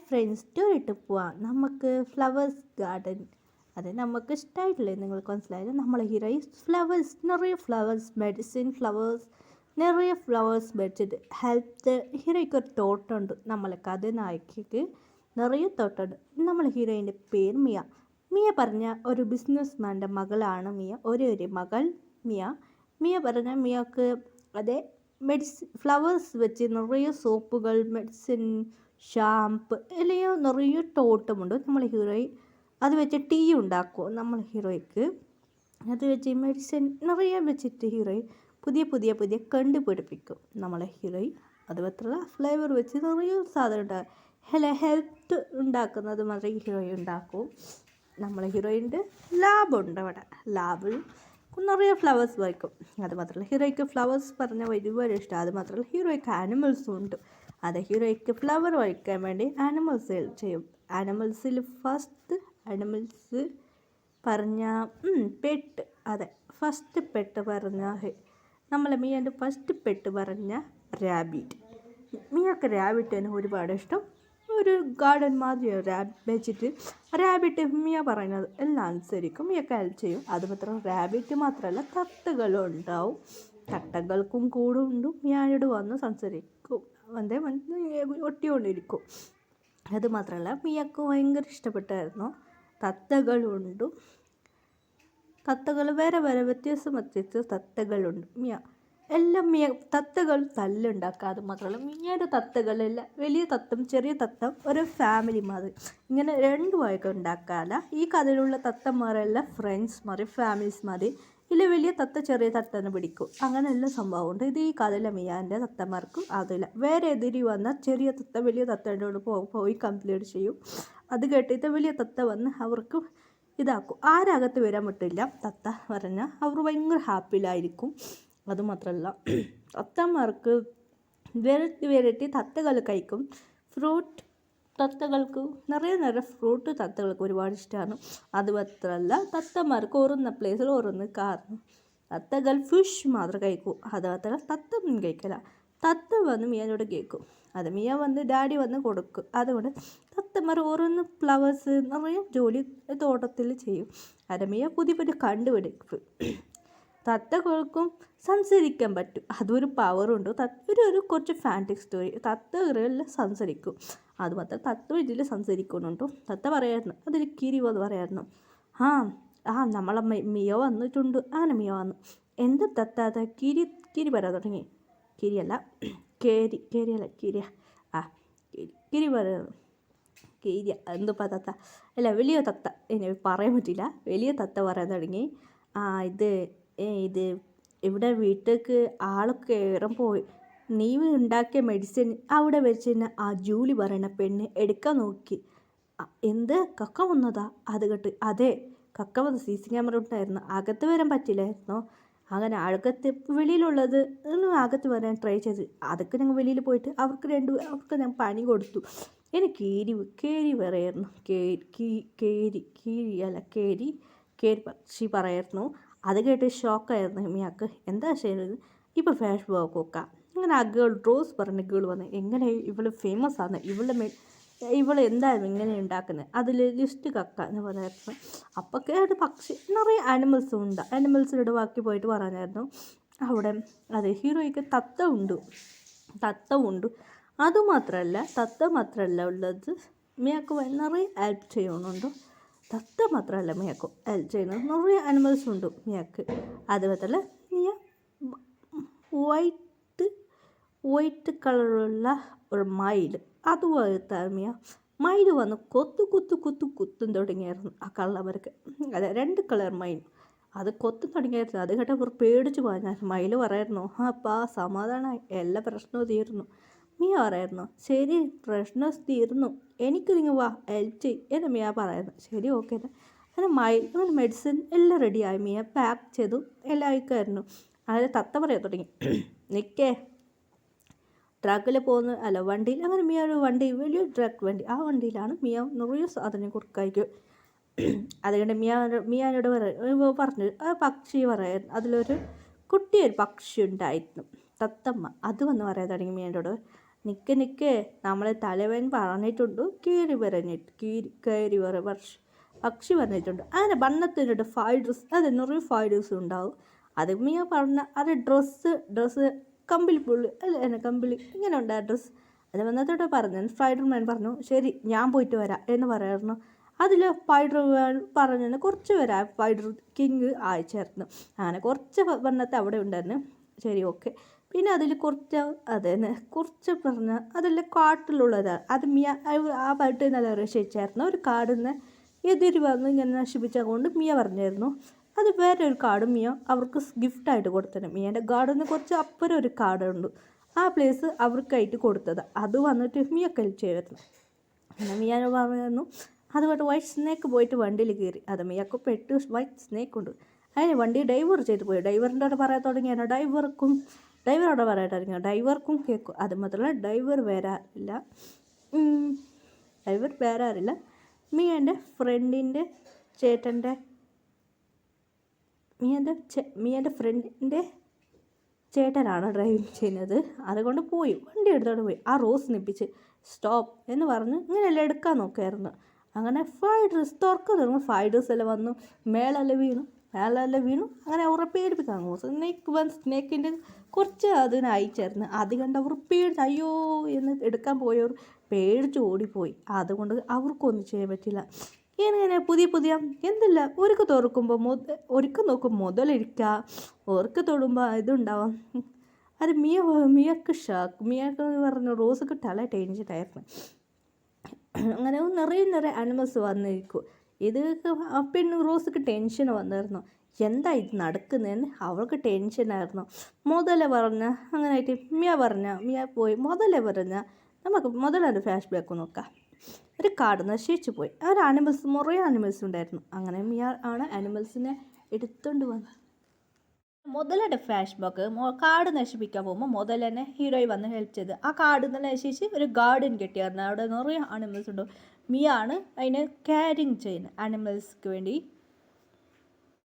Friends ടൂറിട്ട് പോവാം. നമുക്ക് flowers garden. അത് നമുക്ക് ഇഷ്ടമായിട്ടില്ലേ? നിങ്ങൾക്ക് മനസ്സിലായത് നമ്മളെ ഹീറോയി ഫ്ലവേഴ്സ്, നിറയെ ഫ്ലവേഴ്സ്, മെഡിസിൻ ഫ്ലവേഴ്സ്, നിറയെ ഫ്ലവേഴ്സ് വെച്ചിട്ട് ഹെൽത്ത്. ഹീറോയ്ക്ക് ഒരു തോട്ടമുണ്ട്. നമ്മളെ കഥനായിക്ക് നിറയെ തോട്ടമുണ്ട്. നമ്മളെ ഹീറോയിൻ്റെ പേര് മിയ. മിയ പറഞ്ഞ ഒരു ബിസിനസ് മാൻ്റെ മകളാണ് മിയ. ഒരു മകൾ മിയ. മിയ പറഞ്ഞ മിയക്ക് അതേ ഫ്ലവേഴ്സ് വെച്ച് നിറയെ സോപ്പുകൾ, മെഡിസിൻ, ഷാമ്പ് എല്ലാം നിറയെ തോട്ടമുണ്ട്. നമ്മൾ ഹീറോയി അത് വെച്ച് ടീ ഉണ്ടാക്കും. നമ്മൾ ഹീറോയ്ക്ക് അത് വെച്ച് മെഡിസിൻ നിറയെ വെച്ചിട്ട് ഹീറോയി പുതിയ കണ്ടുപിടിപ്പിക്കും. നമ്മളെ ഹീറോയി അത് മാത്രമല്ല ഫ്ലേവർ വെച്ച് നിറയെ സാധനം ഉണ്ടാകും. ഹെൽത്ത് ഉണ്ടാക്കുന്നത് മാത്രമേ ഹീറോയി ഉണ്ടാക്കും. നമ്മളെ ഹീറോയിൻ്റെ ലാബുണ്ട്. അവിടെ ലാബിൽ നിറയെ ഫ്ലവേഴ്സ് വയ്ക്കും. അത് മാത്രമല്ല ഹീറോയ്ക്ക് ഫ്ലവേഴ്സ് പറഞ്ഞാൽ ഒരുപാട് ഇഷ്ടം. അത് മാത്രമല്ല ഹീറോയ്ക്ക് ആനിമൽസും ഉണ്ട്. അത് ഹീറോയ്ക്ക് ഫ്ലവർ വയ്ക്കാൻ വേണ്ടി ആനിമൽസ് ചെയ്യും. ആനിമൽസിൽ ഫസ്റ്റ് ആനിമൽസ് പറഞ്ഞ പെട്ട്. അതെ, ഫസ്റ്റ് പെട്ട് പറഞ്ഞ നമ്മളെ മിയൻ്റെ ഫസ്റ്റ് പെട്ട് പറഞ്ഞ റാബിറ്റ്. മിയക്ക് റാബിറ്റിന് ഒരുപാട് ഇഷ്ടം. ഒരു ഗാർഡൻ മാതിരി വെച്ചിട്ട് റാബിറ്റ് മിയ പറയുന്നത് എല്ലാം അനുസരിക്കും. മിയൊക്കെ ഹെൽപ്പ് ചെയ്യും. അത് മാത്രം റാബിറ്റ് മാത്രമല്ല തത്തകളും ഉണ്ടാവും. തത്തകൾക്കും കൂടുണ്ട്. മിയായോട് വന്ന് സംസാരിക്കും. വന്നേ ഒട്ടിക്കൊണ്ടിരിക്കും. അത് മാത്രമല്ല മിയക്ക് ഭയങ്കര ഇഷ്ടപ്പെട്ടായിരുന്നു. തത്തകളുണ്ട്. തത്തകൾ വേറെ വ്യത്യസ്ത തത്തകളുണ്ട്. മിയ എല്ലാം തത്തകൾ തല്ലുണ്ടാക്കുക. അത് മാത്രമല്ല മിയയുടെ തത്തകളെല്ലാം വലിയ തത്തം ചെറിയ തത്തം ഒരു ഫാമിലി മാതിരി ഇങ്ങനെ രണ്ടുമായിട്ട് ഉണ്ടാക്കാല്ല. ഈ കഥയിലുള്ള തത്തന്മാരെല്ലാം ഫ്രണ്ട്സ് മാതിരി, ഫാമിലീസ് മാതിരി. ഇല്ല വലിയ തത്ത ചെറിയ തത്തനെ പിടിക്കും. അങ്ങനെ എല്ലാ സംഭവമുണ്ട്. ഇത് ഈ കഥയിലെ മിയാൻ്റെ തത്തന്മാർക്കും അതില്ല. വേറെ എതിരി വന്നാൽ ചെറിയ തത്ത വലിയ തത്തേനോട് പോയി കംപ്ലീറ്റ് ചെയ്യും. അത് കേട്ടിട്ട് വലിയ തത്ത വന്ന് അവർക്ക് ഇതാക്കും. ആരകത്ത് വരാൻ പറ്റില്ല. തത്ത പറഞ്ഞാൽ അവർ ഭയങ്കര ഹാപ്പിയിലായിരിക്കും. അതുമാത്രമല്ല തത്തന്മാർക്ക് വെറൈറ്റി തത്തകൾ കഴിക്കും. ഫ്രൂട്ട് തത്തകൾക്ക് നിറയെ ഫ്രൂട്ട് തത്തകൾക്ക് ഒരുപാട് ഇഷ്ടമാണ്. അത് മാത്രമല്ല തത്തന്മാർക്ക് ഓരോന്ന പ്ലേസിൽ ഓരോന്ന് കാരണം തത്തകൾ ഫിഷ് മാത്രം കഴിക്കും. അത് മാത്രമല്ല തത്ത കഴിക്കില്ല. തത്ത വന്ന് മിയനോട് കേൾക്കും. അത് മിയ വന്ന് ഡാഡി വന്ന് കൊടുക്കും. അതുകൊണ്ട് തത്തന്മാർ ഓരോന്ന് ഫ്ലവേഴ്സ് നിറയെ ജോലി തോട്ടത്തിൽ ചെയ്യും. അത് മിയ പുതിയ കണ്ടുപിടിക്കും. തത്തകൾക്കും സംസാരിക്കാൻ പറ്റും. അതൊരു പവറുണ്ട്. ഒരു കുറച്ച് ഫാൻറ്റിക് സ്റ്റോറി. തത്തകളെല്ലാം സംസാരിക്കും. അതുമാത്രം തത്ത ഇതിൽ സംസാരിക്കുന്നുണ്ടോ. തത്ത പറയായിരുന്നു. അതിൽ കിരി വന്ന് പറയായിരുന്നു, നമ്മളെ മിയ വന്നിട്ടുണ്ട്. അങ്ങനെ മിയ വന്നു. എന്താ തത്ത അത് കിരി പറയാൻ തുടങ്ങി. കിരിയല്ല കിരി പറയുന്നു. കിരിയ എന്തുപ്പാ തത്ത അല്ല വലിയ തത്ത. ഇനി പറയാൻ പറ്റില്ല. വലിയ തത്ത പറയാൻ തുടങ്ങി. ഇത് ഇവിടെ വീട്ടിലേക്ക് ആളൊക്കെ ഏറെ പോയി. നീ ഉണ്ടാക്കിയ മെഡിസിൻ അവിടെ വെച്ച് തന്നെ ആ ജൂലി പറയുന്ന പെണ്ണ് എടുക്കാൻ നോക്കി. എന്ത് കക്ക വന്നതാ? അത് കേട്ട് അതെ കക്ക വന്ന് CC ക്യാമറ ഉണ്ടായിരുന്നു. അകത്ത് വരാൻ പറ്റില്ലായിരുന്നോ? അങ്ങനെ അകത്ത് വെളിയിലുള്ളത് അകത്ത് വരാൻ ട്രൈ ചെയ്ത്. അതൊക്കെ ഞങ്ങൾ വെളിയിൽ പോയിട്ട് അവർക്ക് ഞാൻ പണി കൊടുത്തു. എനിക്ക് കേരി പറയായിരുന്നു. കേരി പക്ഷി പറയായിരുന്നു. അത് കേട്ട് ഷോക്കായിരുന്നു മിയാക്ക്. എന്താ ചെയ്യുന്നത്? ഇപ്പോൾ ഫാഷ് പോക്കാം. അങ്ങനെ ആ റോസ് പറഞ്ഞ ഗേൾ വന്ന് എങ്ങനെ ഇവള് ഫേമസ് ആണ്, ഇവൾ എന്തായിരുന്നു ഇങ്ങനെ ഉണ്ടാക്കുന്നത്, അതിൽ ലിസ്റ്റ് കക്ക എന്ന് പറയായിരുന്നു. അപ്പോൾ കേട്ട് പക്ഷി നിറയെ ആനിമൽസും ഉണ്ട്. ആനിമൽസിനോട് ബാക്കി പോയിട്ട് പറഞ്ഞായിരുന്നു അവിടെ അതെ ഹീറോയ്ക്ക് തത്ത ഉണ്ട്. തത്ത മാത്രമല്ല ഉള്ളത്, മിയാക്ക് നിറയെ ഹെൽപ്പ് ചെയ്യുന്നുണ്ട്. തത്ത മാത്രമല്ല മിയക്ക് ഹെൽപ്പ് ചെയ്യുന്നത്. നിറയെ ആനിമൽസ് ഉണ്ട് മിയക്ക്. അതുപോലെ മിയ വൈറ്റ് കളറുള്ള ഒരു മയിൽ അതുപോലത്തെ മയിൽ വന്ന് കുത്തും തുടങ്ങിയായിരുന്നു ആ കള്ളവർക്ക്. അതെ 2 കളർ മയിൽ അത് കൊത്തും തുടങ്ങിയായിരുന്നു. അത് കേട്ട അവർ പേടിച്ച് പോയാൽ മയിൽ പറയായിരുന്നു, സമാധാനമായി, എല്ലാ പ്രശ്നവും തീർന്നു. മിയ പറയായിരുന്നു, ശരി പ്രശ്നം തീർന്നു, എനിക്ക് നിങ്ങൾ വാ ഹെൽപ്പ് ചെയ്യും എന്ന് മിയ പറയുന്നു. ശരി ഓക്കെ. അങ്ങനെ മെഡിസിൻ എല്ലാം റെഡിയായി. മിയ പാക്ക് ചെയ്തു എല്ലാം അയക്കായിരുന്നു. അതിൽ തത്ത പറയാൻ തുടങ്ങി, നിൽക്കേ ട്രക്കിൽ വണ്ടിയിൽ. അങ്ങനെ മിയ ഒരു വണ്ടി, വലിയ ട്രക്ക് വണ്ടി, ആ വണ്ടിയിലാണ് മിയ നിറയെ സാധനം കൊടുക്കായിരിക്കും. അതുകൊണ്ട് മിയാനോട് പറഞ്ഞു ആ പക്ഷി പറയായിരുന്നു. അതിലൊരു പക്ഷി ഉണ്ടായിരുന്നു തത്തമ്മ. അത് വന്ന് പറയാൻ തുടങ്ങി മിയനോട്, നിക്ക് നമ്മളെ തലവൻ പറഞ്ഞിട്ടുണ്ട് കയറി വര പക്ഷി പറഞ്ഞിട്ടുണ്ട് അങ്ങനെ ബണ്ണത്തിൻ്റെ ഫൈഡ്രസ് അത് നിറയെ ഫൈഡ്രസ് ഉണ്ടാവും. അത് മിയ പറഞ്ഞ അത് ഡ്രസ്സ് കമ്പിളി പുള്ളി അല്ല കമ്പിളി ഇങ്ങനെ ഉണ്ട് ആ ഡ്രസ്സ്. അത് വന്നതോടെ പറഞ്ഞു സ്പൈഡർമാൻ പറഞ്ഞു ശരി ഞാൻ പോയിട്ട് വരാം എന്ന് പറയായിരുന്നു. അതിൽ സ്പൈഡർമാൻ പറഞ്ഞു കുറച്ച് പേരാ സ്പൈഡർ കിങ് അയച്ചായിരുന്നു. അങ്ങനെ കുറച്ച് വണ്ണത്തെ അവിടെ ഉണ്ടായിരുന്നു. ശരി ഓക്കെ. പിന്നെ അതിൽ കുറച്ച് അതന്നെ കുറച്ച് പറഞ്ഞ അതെല്ലാം കാട്ടിലുള്ളതാണ്. അത് മിയ ആ പാട്ട് നല്ല രക്ഷിച്ചായിരുന്നു. ഒരു കാടിന്ന് എതിര് വന്ന് ഇങ്ങനെ നശിപ്പിച്ചുകൊണ്ട് മിയ പറഞ്ഞായിരുന്നു. അത് വേറെ ഒരു കാട് മിയ അവർക്ക് ഗിഫ്റ്റായിട്ട് കൊടുത്തത്. മിയൻ്റെ ഗാർഡന് കുറച്ച് അപ്പുറം ഒരു കാടുണ്ട്. ആ പ്ലേസ് അവർക്കായിട്ട് കൊടുത്തത്. അത് വന്നിട്ട് മിയ കഴിച്ചായിരുന്നു. പിന്നെ മിയ പറഞ്ഞു അതുകൊണ്ട് വൈറ്റ് സ്നേക്ക് പോയിട്ട് വണ്ടിയിൽ കയറി. അത് മിയക്ക് പെട്ട് വൈറ്റ് സ്നേക്ക് ഉണ്ട്. അതിന് വണ്ടി ഡൈവർ ചെയ്ത് പോയി. ഡൈവറിൻ്റെ അവിടെ പറയാൻ തുടങ്ങിയാണ്. ഡൈവറോടെ പറയാൻ തുടങ്ങിയ ഡൈവർക്കും കേൾക്കും. അത് മാത്രമല്ല ഡൈവർ വരാറില്ല. മിയൻ്റെ ഫ്രണ്ടിൻ്റെ ചേട്ടൻ്റെ മിയൻ്റെ ഫ്രണ്ടിൻ്റെ ചേട്ടനാണ് ഡ്രൈവിങ് ചെയ്യുന്നത്. അതുകൊണ്ട് പോയി വണ്ടി എടുത്തോണ്ട് പോയി. ആ റോസ് നിപ്പിച്ച് സ്റ്റോപ്പ് എന്ന് പറഞ്ഞ് ഇങ്ങനെയെല്ലാം എടുക്കാൻ നോക്കായിരുന്നു. അങ്ങനെ തുറന്നു. ഫൈഡേഴ്സ് എല്ലാം വന്നു. മേലെല്ലാം വീണു. അങ്ങനെ അവരെ പേടിപ്പിക്കാൻ സ്നേക്കിൻ്റെ കുറച്ച് അതിന് അയച്ചായിരുന്നു. അത് കണ്ട് അവർ അയ്യോ എന്ന് എടുക്കാൻ പോയവർ പേടിച്ച് ഓടിപ്പോയി. അതുകൊണ്ട് അവർക്കൊന്നും ചെയ്യാൻ പറ്റില്ല. ഇങ്ങനെ പുതിയ എന്തില്ല ഒരുക്ക് തുറക്കുമ്പോൾ ഒരുക്ക് നോക്കും മുതലിരിക്കുക. ഒരുക്ക് തൊടുമ്പോൾ ഇതുണ്ടാവാം. അത് മിയക്ക് പറഞ്ഞു റോസൊക്കെ തല ടെൻഷനായിരുന്നു. അങ്ങനെ നിറയെ അനിമൽസ് വന്നിരിക്കും. ഇത് പിന്നെ റോസൊക്കെ ടെൻഷൻ വന്നിരുന്നു. എന്താ ഇത് നടക്കുന്നതെന്ന് അവൾക്ക് ടെൻഷനായിരുന്നു. അങ്ങനെയായിട്ട് മിയ പോയി നമുക്ക് മുതലൊരു ഫ്ലാഷ് ബാക്ക് നോക്കാം. ഒരു കാട് നശിച്ചു പോയി. കുറേ ആനിമൽസ് ഉണ്ടായിരുന്നു. അങ്ങനെ മിയ ആണ് ആനിമൽസിനെ എടുത്തുകൊണ്ട് വന്നത്. മുതലയുടെ ഫ്ലാഷ് ബാക്ക് കാട് നശിപ്പിക്കാൻ പോകുമ്പോൾ മുതലനെ ഹീറോയി വന്ന് ഹെൽപ്പ് ചെയ്ത് ആ കാട് നശിച്ച് ഒരു ഗാർഡൻ കെട്ടിയായിരുന്നു. അവിടെ നിറയെ ആനിമൽസ് ഉണ്ട്. മിയ ആണ് അതിനെ ക്യാരിങ് ചെയ്യുന്നത് ആനിമൽസ്ക്ക് വേണ്ടി.